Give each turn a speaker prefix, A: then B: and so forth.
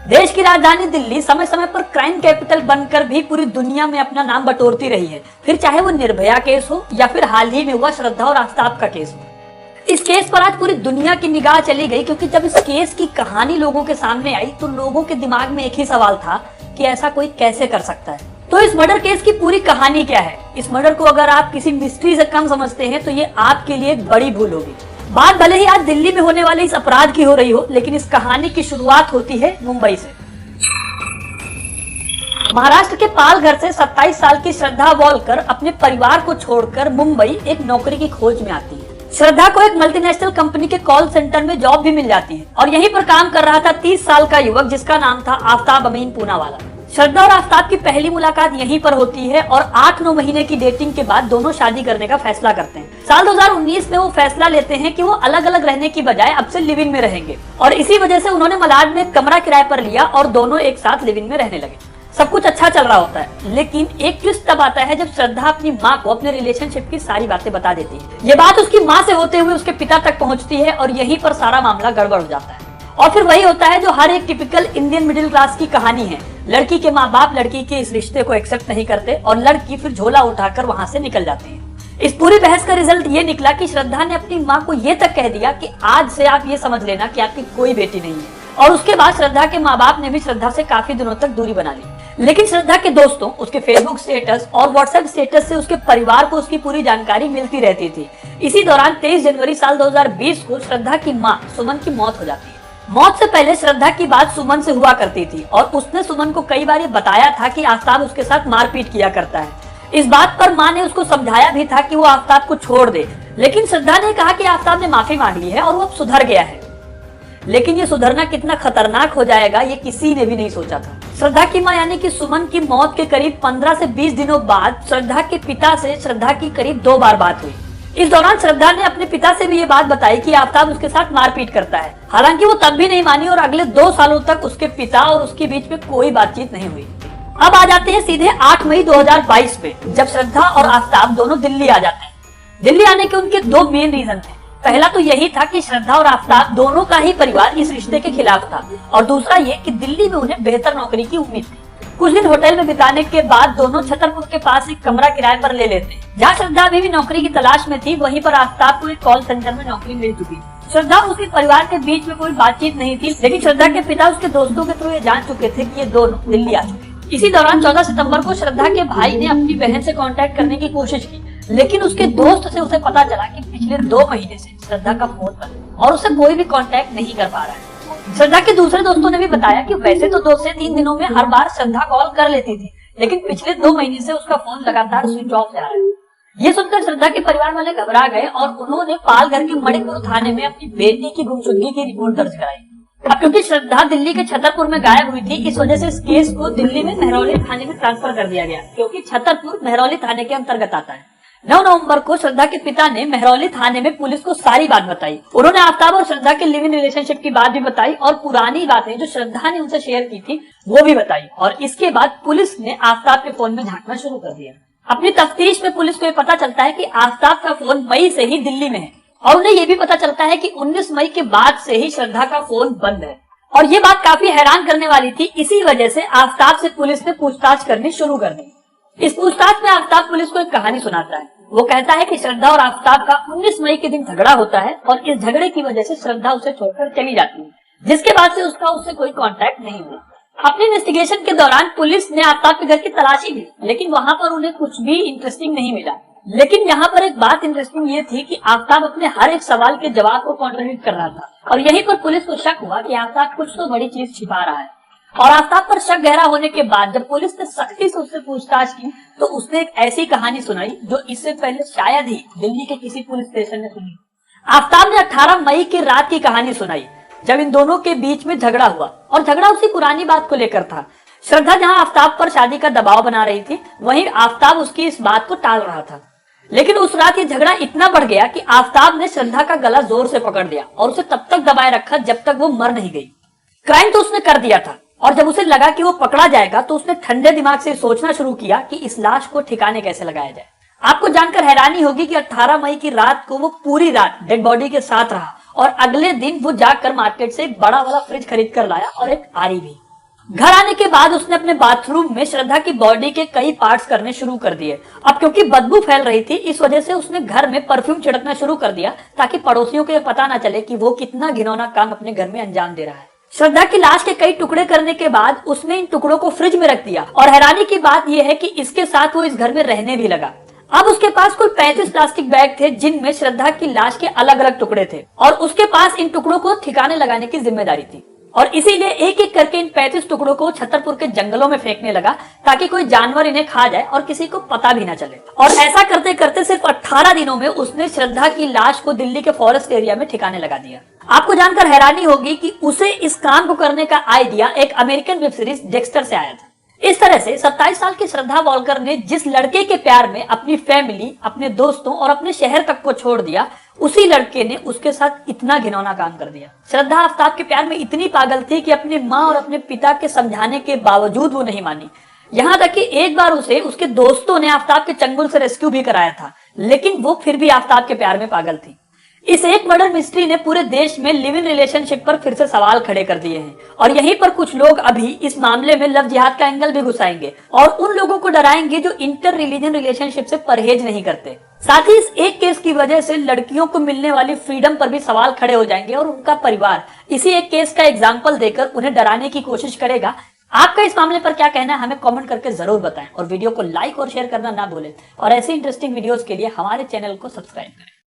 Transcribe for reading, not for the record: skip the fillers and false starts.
A: देश की राजधानी दिल्ली समय समय पर क्राइम कैपिटल बनकर भी पूरी दुनिया में अपना नाम बटोरती रही है, फिर चाहे वो निर्भया केस हो या फिर हाल ही में हुआ श्रद्धा और आफताब का केस हो। इस केस पर आज पूरी दुनिया की निगाह चली गई, क्योंकि जब इस केस की कहानी लोगों के सामने आई तो लोगों के दिमाग में एक ही सवाल था कि ऐसा कोई कैसे कर सकता है। तो इस मर्डर केस की पूरी कहानी क्या है? इस मर्डर को अगर आप किसी मिस्ट्री से कम समझते हैं तो ये आपके लिए एक बड़ी भूल होगी। बात भले ही आज दिल्ली में होने वाले इस अपराध की हो रही हो, लेकिन इस कहानी की शुरुआत होती है मुंबई से। महाराष्ट्र के पालघर से 27 साल की श्रद्धा वॉलकर अपने परिवार को छोड़कर मुंबई एक नौकरी की खोज में आती है। श्रद्धा को एक मल्टीनेशनल कंपनी के कॉल सेंटर में जॉब भी मिल जाती है और यहीं पर काम कर रहा था 30 साल का युवक जिसका नाम था आफ्ताब अमीन पूनावाला। श्रद्धा और आफ्ताब की पहली मुलाकात यहीं पर होती है और 8-9 महीने की डेटिंग के बाद दोनों शादी करने का फैसला करते हैं। साल 2019 में वो फैसला लेते हैं कि वो अलग अलग रहने की बजाय अब से लिव इन में रहेंगे और इसी वजह से उन्होंने मलाड में कमरा किराए पर लिया और दोनों एक साथ लिव इन में रहने लगे। सब कुछ अच्छा चल रहा होता है, लेकिन एक ट्विस्ट तब आता है जब श्रद्धा अपनी माँ को अपने रिलेशनशिप की सारी बातें बता देती है। ये बात उसकी माँ से होते हुए उसके पिता तक पहुँचती है और यहीं पर सारा मामला गड़बड़ हो जाता है। और फिर वही होता है जो हर एक टिपिकल इंडियन मिडिल क्लास की कहानी है। लड़की के माँ बाप लड़की के इस रिश्ते को एक्सेप्ट नहीं करते और लड़की फिर झोला उठाकर वहाँ से निकल जाती है। इस पूरी बहस का रिजल्ट ये निकला कि श्रद्धा ने अपनी माँ को ये तक कह दिया कि आज से आप ये समझ लेना कि आपकी कोई बेटी नहीं है। और उसके बाद श्रद्धा के माँ बाप ने भी श्रद्धा से काफी दिनों तक दूरी बना ली। लेकिन श्रद्धा के दोस्तों, उसके फेसबुक स्टेटस और व्हाट्सएप स्टेटस से उसके परिवार को उसकी पूरी जानकारी मिलती रहती थी। इसी दौरान 23 जनवरी साल 2020 को श्रद्धा की माँ सुमन की मौत हो जाती है। मौत से पहले श्रद्धा की बात सुमन से हुआ करती थी और उसने सुमन को कई बार ये बताया था कि आफ्ताब उसके साथ मारपीट किया करता है। इस बात पर माँ ने उसको समझाया भी था कि वो आफ्ताब को छोड़ दे, लेकिन श्रद्धा ने कहा कि आफ्ताब ने माफी मांग ली है और वो अब सुधर गया है। लेकिन ये सुधरना कितना खतरनाक हो जाएगा ये किसी ने भी नहीं सोचा था। श्रद्धा की माँ यानी कि सुमन की मौत के करीब 15 से 20 दिनों बाद श्रद्धा के पिता से श्रद्धा की करीब 2 बार बात हुई। इस दौरान श्रद्धा ने अपने पिता से भी ये बात बताई कि आफ्ताब उसके साथ मारपीट करता है। हालांकि वो तब भी नहीं मानी और अगले 2 सालों तक उसके पिता और उसके बीच में कोई बातचीत नहीं हुई। अब आ जाते हैं सीधे 8 मई 2022 पे, जब श्रद्धा और आफ्ताब दोनों दिल्ली आ जाते हैं। दिल्ली आने के उनके 2 मेन रीजन थे। पहला तो यही था कि श्रद्धा और आफ्ताब दोनों का ही परिवार इस रिश्ते के खिलाफ था और दूसरा ये कि दिल्ली में उन्हें बेहतर नौकरी की उम्मीद थी। कुछ दिन होटल में बिताने के बाद दोनों छतरपुर के पास एक कमरा किराए पर ले लेते हैं। जहाँ श्रद्धा अभी भी नौकरी की तलाश में थी, वहीं पर आफ्ताब को एक कॉल सेंटर में नौकरी मिल चुकी। श्रद्धा और उसके परिवार के बीच में कोई बातचीत नहीं थी, लेकिन श्रद्धा के पिता उसके दोस्तों के थ्रू ये जान चुके थे कि ये दोनों दिल्ली आ चुके। इसी दौरान 14 सितंबर को श्रद्धा के भाई ने अपनी बहन से कांटेक्ट करने की कोशिश की, लेकिन उसके दोस्त से उसे पता चला कि पिछले 2 महीने से श्रद्धा का फोन बंद है और उसे कोई भी कांटेक्ट नहीं कर पा रहा है। श्रद्धा के दूसरे दोस्तों ने भी बताया कि वैसे तो 2 से 3 दिनों में हर बार श्रद्धा कॉल कर लेती थी, लेकिन पिछले 2 महीने से उसका फोन लगातार स्विच ऑफ जा रहा है। ये सुनकर श्रद्धा के परिवार वाले घबरा गए और उन्होंने पालघर के मणिपुर थाने में अपनी बेटी की गुमशुदगी की रिपोर्ट दर्ज कराई। अब क्योंकि श्रद्धा दिल्ली के छतरपुर में गायब हुई थी, इस वजह से इस केस को दिल्ली में मेहरौली थाने में ट्रांसफर कर दिया गया, क्योंकि छतरपुर मेहरौली थाने के अंतर्गत आता है। 9 नवंबर को श्रद्धा के पिता ने मेहरौली थाने में पुलिस को सारी बात बताई। उन्होंने आफ्ताब और श्रद्धा के लिव इन रिलेशनशिप की बात भी बताई और पुरानी बातें जो श्रद्धा ने उनसे शेयर की थी वो भी बताई। और इसके बाद पुलिस ने आफ्ताब के फोन में झांकना शुरू कर दिया। अपनी तफ्तीश में पुलिस को ये पता चलता है कि आफ्ताब का फोन मई से ही दिल्ली में है और उन्हें ये भी पता चलता है कि 19 मई के बाद से ही श्रद्धा का फोन बंद है। और ये बात काफी हैरान करने वाली थी। इसी वजह से आफ्ताब से पुलिस ने पूछताछ करनी शुरू कर दी। इस पूछताछ में आफ्ताब पुलिस को एक कहानी सुनाता है। वो कहता है कि श्रद्धा और आफ्ताब का 19 मई के दिन झगड़ा होता है और इस झगड़े की वजह से श्रद्धा उसे छोड़कर चली जाती है, जिसके बाद से उससे कोई कांटेक्ट नहीं हुआ। अपनी इन्वेस्टिगेशन के दौरान पुलिस ने आफ्ताब के घर की तलाशी ली, लेकिन वहाँ पर उन्हें कुछ भी इंटरेस्टिंग नहीं मिला। लेकिन यहाँ पर एक बात इंटरेस्टिंग ये थी कि आफ्ताब अपने हर एक सवाल के जवाब को कॉन्ट्रडिक्ट कर रहा था और यहीं पर पुलिस को शक हुआ कि आफ्ताब कुछ तो बड़ी चीज छिपा रहा है। और आफ्ताब पर शक गहरा होने के बाद जब पुलिस ने सख्ती से उससे पूछताछ की तो उसने एक ऐसी कहानी सुनाई जो इससे पहले शायद ही दिल्ली के किसी पुलिस स्टेशन ने सुनी। आफ्ताब ने 18 मई की रात की कहानी सुनाई, जब इन दोनों के बीच में झगड़ा हुआ और झगड़ा उसी पुरानी बात को लेकर था। श्रद्धा जहां आफ्ताब पर शादी का दबाव बना रही थी, वहीं आफ्ताब उसकी इस बात को टाल रहा था। लेकिन उस रात ये झगड़ा इतना बढ़ गया कि आफ्ताब ने श्रद्धा का गला जोर से पकड़ लिया और उसे तब तक दबाए रखा जब तक वो मर नहीं गई। क्राइम तो उसने कर दिया था और जब उसे लगा कि वो पकड़ा जाएगा तो उसने ठंडे दिमाग से सोचना शुरू किया कि इस लाश को ठिकाने कैसे लगाया जाए। आपको जानकर हैरानी होगी कि 18 मई की रात को वो पूरी रात डेड बॉडी के साथ रहा और अगले दिन वो जाकर मार्केट से एक बड़ा वाला फ्रिज खरीद कर लाया और एक आरी भी। घर आने के बाद उसने अपने बाथरूम में श्रद्धा की बॉडी के कई पार्ट्स करने शुरू कर दिए। अब क्योंकि बदबू फैल रही थी, इस वजह से उसने घर में परफ्यूम छिड़कना शुरू कर दिया ताकि पड़ोसियों को यह पता ना चले कि वो कितना घिनौना काम अपने घर में अंजाम दे रहा है। श्रद्धा की लाश के कई टुकड़े करने के बाद उसने इन टुकड़ों को फ्रिज में रख दिया और हैरानी की बात यह है कि इसके साथ वो इस घर में रहने भी लगा। अब उसके पास कुल 35 प्लास्टिक बैग थे जिनमें श्रद्धा की लाश के अलग अलग टुकड़े थे और उसके पास इन टुकड़ों को ठिकाने लगाने की जिम्मेदारी थी और इसीलिए एक एक करके इन 35 टुकड़ों को छतरपुर के जंगलों में फेंकने लगा ताकि कोई जानवर इन्हें खा जाए और किसी को पता भी ना चले। और ऐसा करते करते सिर्फ 18 दिनों में उसने श्रद्धा की लाश को दिल्ली के फॉरेस्ट एरिया में ठिकाने लगा दिया। आपको जानकर हैरानी होगी कि उसे इस काम को करने का आइडिया एक अमेरिकन वेब सीरीज डेक्स्टर से आया था। इस तरह से 27 साल की श्रद्धा वॉल्कर ने जिस लड़के के प्यार में अपनी फैमिली, अपने दोस्तों और अपने शहर तक को छोड़ दिया, उसी लड़के ने उसके साथ इतना घिनौना काम कर दिया। श्रद्धा आफ्ताब के प्यार में इतनी पागल थी कि अपनी माँ और अपने पिता के समझाने के बावजूद वो नहीं मानी। यहाँ तक कि एक बार उसे उसके दोस्तों ने आफ्ताब के चंगुल से रेस्क्यू भी कराया था, लेकिन वो फिर भी आफ्ताब के प्यार में पागल थी। इस एक मर्डर मिस्ट्री ने पूरे देश में लिव इन रिलेशनशिप पर फिर से सवाल खड़े कर दिए हैं और यहीं पर कुछ लोग अभी इस मामले में लव जिहाद का एंगल भी घुसाएंगे और उन लोगों को डराएंगे जो इंटर रिलीजन रिलेशनशिप से परहेज नहीं करते। साथ ही इस एक केस की वजह से लड़कियों को मिलने वाली फ्रीडम पर भी सवाल खड़े हो जाएंगे और उनका परिवार इसी एक केस का एग्जाम्पल देकर उन्हें डराने की कोशिश करेगा। आपका इस मामले पर क्या कहना है हमें कमेंट करके जरूर बताएं और वीडियो को लाइक और शेयर करना ना भूलें और ऐसी इंटरेस्टिंग वीडियोस के लिए हमारे चैनल को सब्सक्राइब करें।